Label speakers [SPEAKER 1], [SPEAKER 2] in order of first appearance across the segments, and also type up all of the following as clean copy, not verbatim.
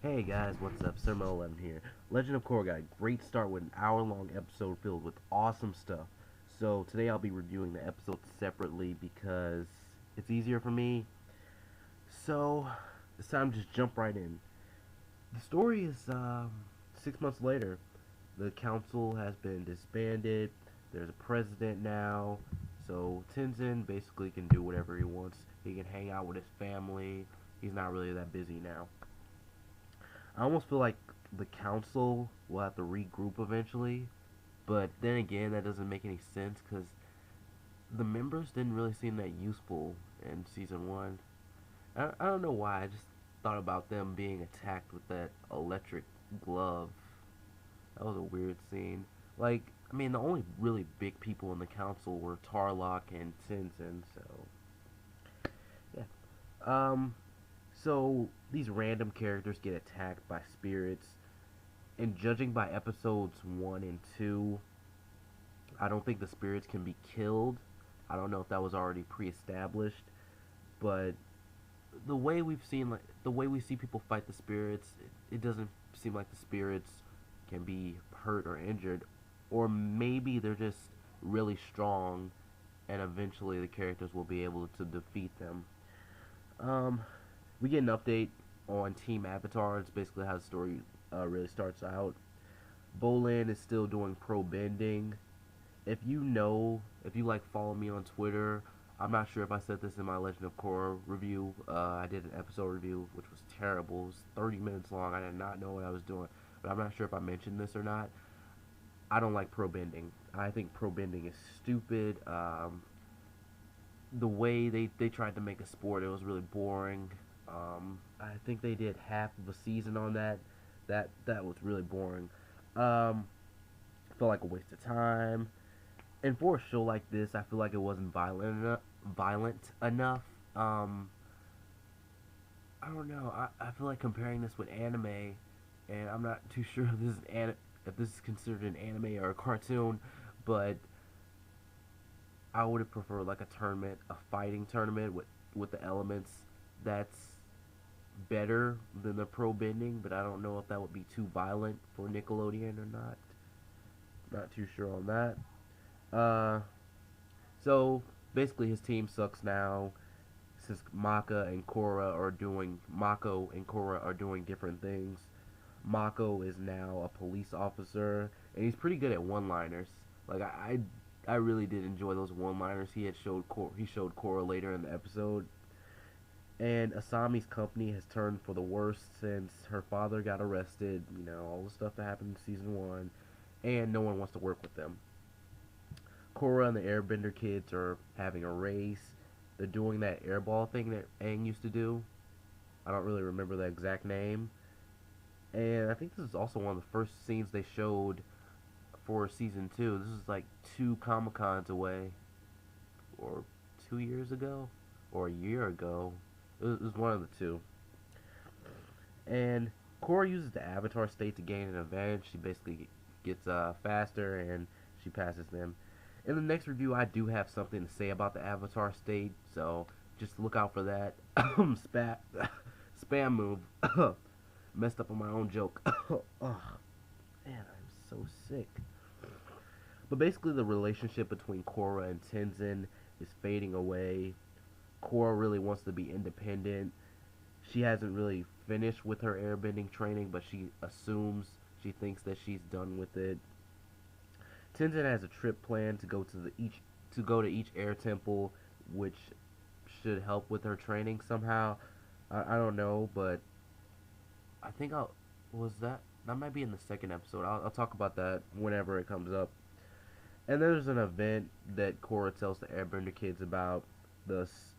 [SPEAKER 1] Hey guys, what's up? Sirmo11 here. Legend of Korra got a great start with an hour-long episode filled with awesome stuff. So today I'll be reviewing the episodes separately because it's easier for me. So it's time to just jump right in. The story is 6 months later. The council has been disbanded. There's a president now. So Tenzin basically can do whatever he wants. He can hang out with his family. He's not really that busy now. I almost feel like the council will have to regroup eventually, but then again, that doesn't make any sense because the members didn't really seem that useful in season one. I don't know why. I just thought about them being attacked with that electric glove. That was a weird scene. Like, I mean, the only really big people in the council were Tarlock and Tenzin, so yeah. Um, so these random characters get attacked by spirits, and judging by episodes 1 and 2, I don't think the spirits can be killed. I don't know if that was already pre-established, but the way we see people fight the spirits, it doesn't seem like the spirits can be hurt or injured, or maybe they're just really strong, and eventually the characters will be able to defeat them. Um, we get an update on Team Avatar. It's basically how the story really starts out. Bolin is still doing pro bending. If you like follow me on Twitter, I'm not sure if I said this in my Legend of Korra review. I did an episode review, which was terrible. It was 30 minutes long. I did not know what I was doing, but I'm not sure if I mentioned this or not. I don't like pro bending. I think pro bending is stupid. The way they tried to make a sport, it was really boring. I think they did half of a season on that. That was really boring. Um, Felt like a waste of time. And for a show like this, I feel like it wasn't violent enough. Um, I don't know. I feel like comparing this with anime, and I'm not too sure if this is considered an anime or a cartoon, but I would have preferred like a tournament, a fighting tournament with the elements that's better than the pro bending. But I don't know if that would be too violent for Nickelodeon or not. Not too sure on that. Uh, So basically, his team sucks now. Since Mako and Korra are doing different things. Mako is now a police officer, and he's pretty good at one-liners. Like I really did enjoy those one-liners he showed Korra later in the episode. And Asami's company has turned for the worst since her father got arrested. You know, all the stuff that happened in season one, and no one wants to work with them. Korra and the Airbender kids are having a race. They're doing that airball thing that Aang used to do. I don't really remember the exact name. And I think this is also one of the first scenes they showed for season 2. This is like 2 Comic-Cons away. Or 2 years ago? Or a year ago. It was one of the two. And Korra uses the Avatar state to gain an advantage. She basically gets faster and she passes them. In the next review, I do have something to say about the Avatar state, so just look out for that. Spam move. Messed up on my own joke. Oh, man, I'm so sick. But basically, the relationship between Korra and Tenzin is fading away. Korra really wants to be independent. She hasn't really finished with her airbending training, but she thinks that she's done with it. Tenzin has a trip planned to go to each air temple, which should help with her training somehow. I don't know, but I think I'll was that might be in the second episode. I'll talk about that whenever it comes up. And there's an event that Korra tells the Airbender kids about.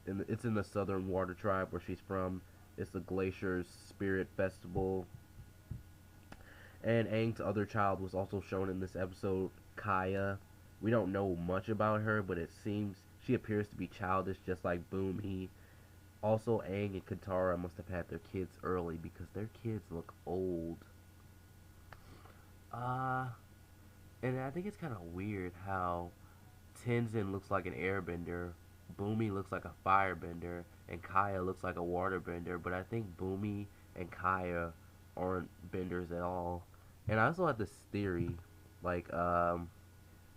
[SPEAKER 1] It's in the Southern Water Tribe where she's from. It's the Glacier's Spirit Festival. And Aang's other child was also shown in this episode, Kaya. We don't know much about her, but it seems she appears to be childish just like Boomy. Also, Aang and Katara must have had their kids early because their kids look old. Uh, and I think it's kind of weird how Tenzin looks like an airbender, Boomy looks like a firebender, and Kaya looks like a waterbender, but I think Boomy and Kaya aren't benders at all. And I also had this theory, like, well,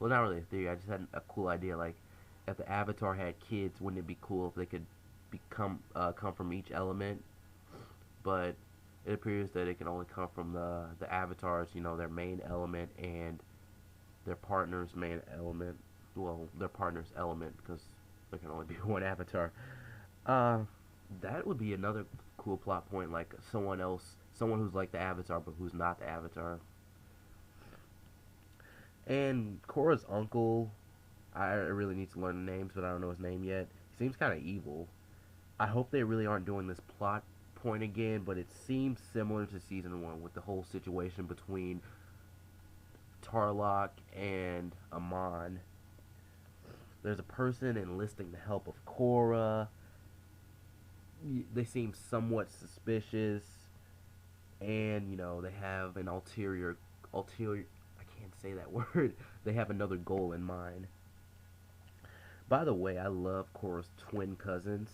[SPEAKER 1] not really a theory. I just had a cool idea. Like, if the Avatar had kids, wouldn't it be cool if they could come from each element? But it appears that it can only come from the Avatars, their main element and their partner's main element. Well, their partner's element, because there can only be one Avatar. Uh, that would be another cool plot point, like someone else, someone who's like the Avatar but who's not the Avatar. And Korra's uncle, I really need to learn the names, but I don't know his name yet. He seems kind of evil. I hope they really aren't doing this plot point again, but it seems similar to season one with the whole situation between Tarlok and Amon. There's a person enlisting the help of Korra. They seem somewhat suspicious, and they have an ulterior. I can't say that word. They have another goal in mind. By the way, I love Korra's twin cousins.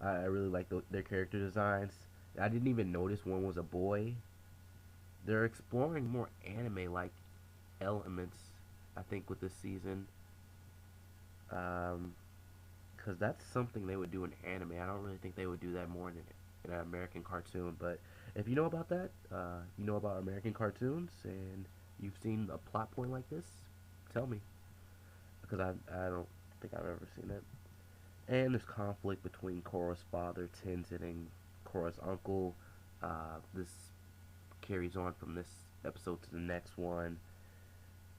[SPEAKER 1] I really like their character designs. I didn't even notice one was a boy. They're exploring more anime-like elements, I think, with this season. Because that's something they would do in anime. I don't really think they would do that more in an American cartoon. But if you know about that, you know about American cartoons, and you've seen a plot point like this, tell me. Because I don't think I've ever seen it. And there's conflict between Korra's father, Tenzin, and Korra's uncle. This carries on from this episode to the next one.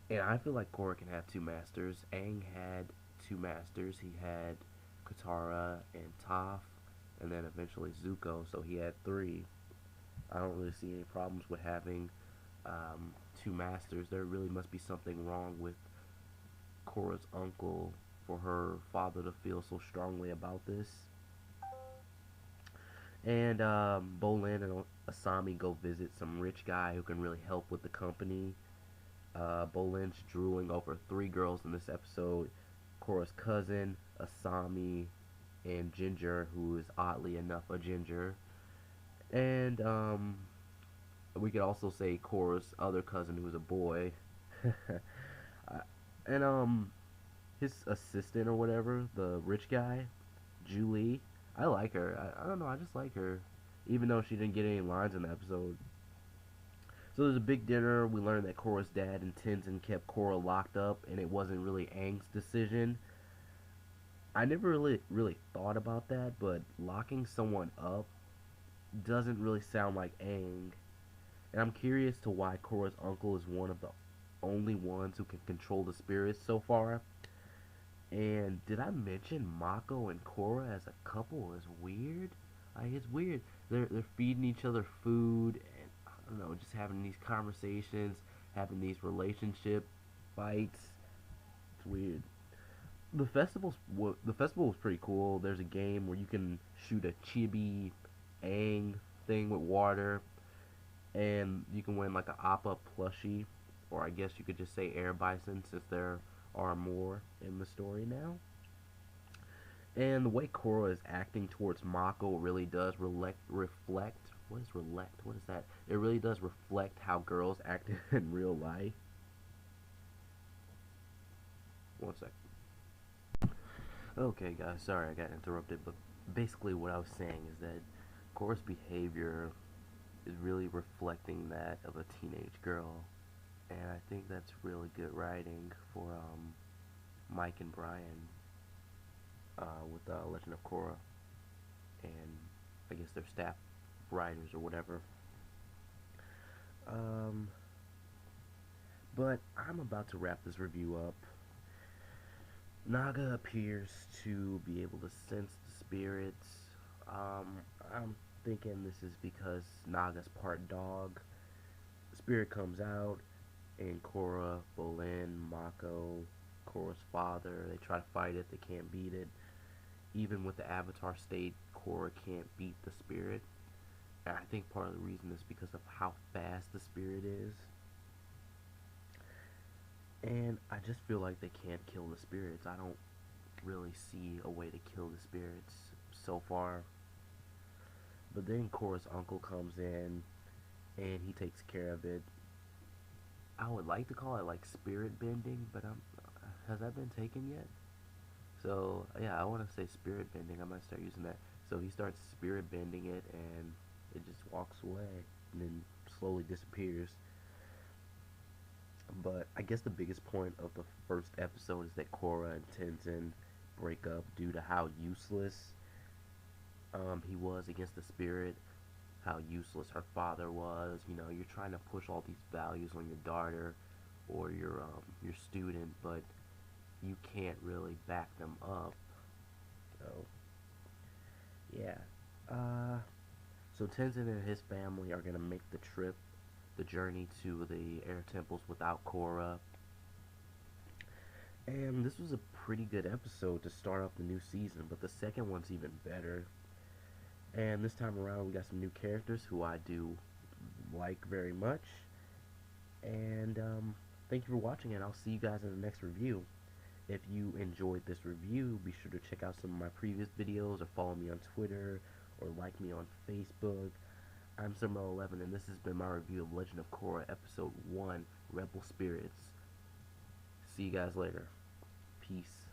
[SPEAKER 1] And I feel like Korra can have two masters. Aang had two masters. He had Katara and Toph, and then eventually Zuko, so he had three. I don't really see any problems with having two masters. There really must be something wrong with Korra's uncle for her father to feel so strongly about this. And Bolin and Asami go visit some rich guy who can really help with the company. Bolin's drooling over three girls in this episode. Korra's cousin, Asami, and Ginger, who is oddly enough a ginger. And we could also say Korra's other cousin, who's a boy. And his assistant or whatever, the rich guy, Julie. I like her. I don't know. I just like her, even though she didn't get any lines in the episode. So there's a big dinner. We learned that Korra's dad and Tenzin kept Korra locked up, and it wasn't really Aang's decision. I never really thought about that, but locking someone up doesn't really sound like Aang. And I'm curious to why Korra's uncle is one of the only ones who can control the spirits so far. And did I mention Mako and Korra as a couple is weird? Like, it's weird. They're feeding each other food and I don't know, just having these conversations, having these relationship fights. It's weird. The festival was pretty cool. There's a game where you can shoot a chibi Aang thing with water, and you can win like a Appa plushie, or I guess you could just say air bison since there are more in the story now. And the way Korra is acting towards Mako really does reflect. What is relect? What is that? It really does reflect how girls act in real life. One sec. Okay, guys, sorry I got interrupted, but basically what I was saying is that Korra's behavior is really reflecting that of a teenage girl, and I think that's really good writing for Mike and Brian with Legend of Korra, and I guess their staff writers or whatever. Um, but I'm about to wrap this review up. Naga appears to be able to sense the spirits. I'm thinking this is because Naga's part dog. Spirit comes out, and Korra, Bolin, Mako, Korra's father, they try to fight it, they can't beat it. Even with the Avatar state, Korra can't beat the spirit. And I think part of the reason is because of how fast the spirit is. And I just feel like they can't kill the spirits. I don't really see a way to kill the spirits so far. But then Korra's uncle comes in, and he takes care of it. I would like to call it like spirit bending, but has that been taken yet? So yeah, I want to say spirit bending. I might start using that. So he starts spirit bending it, and it just walks away, and then slowly disappears. But I guess the biggest point of the first episode is that Korra and Tenzin break up due to how useless he was against the spirit, how useless her father was. You know, you're trying to push all these values on your daughter or your student, but you can't really back them up. So yeah. Uh, so Tenzin and his family are gonna make the trip, the journey to the air temples without Korra. And this was a pretty good episode to start off the new season, but the second one's even better. And this time around, we got some new characters who I do like very much. And thank you for watching, and I'll see you guys in the next review. If you enjoyed this review, be sure to check out some of my previous videos, or follow me on Twitter, or like me on Facebook. I'm Summer11, and this has been my review of Legend of Korra Episode 1, Rebel Spirits. See you guys later. Peace.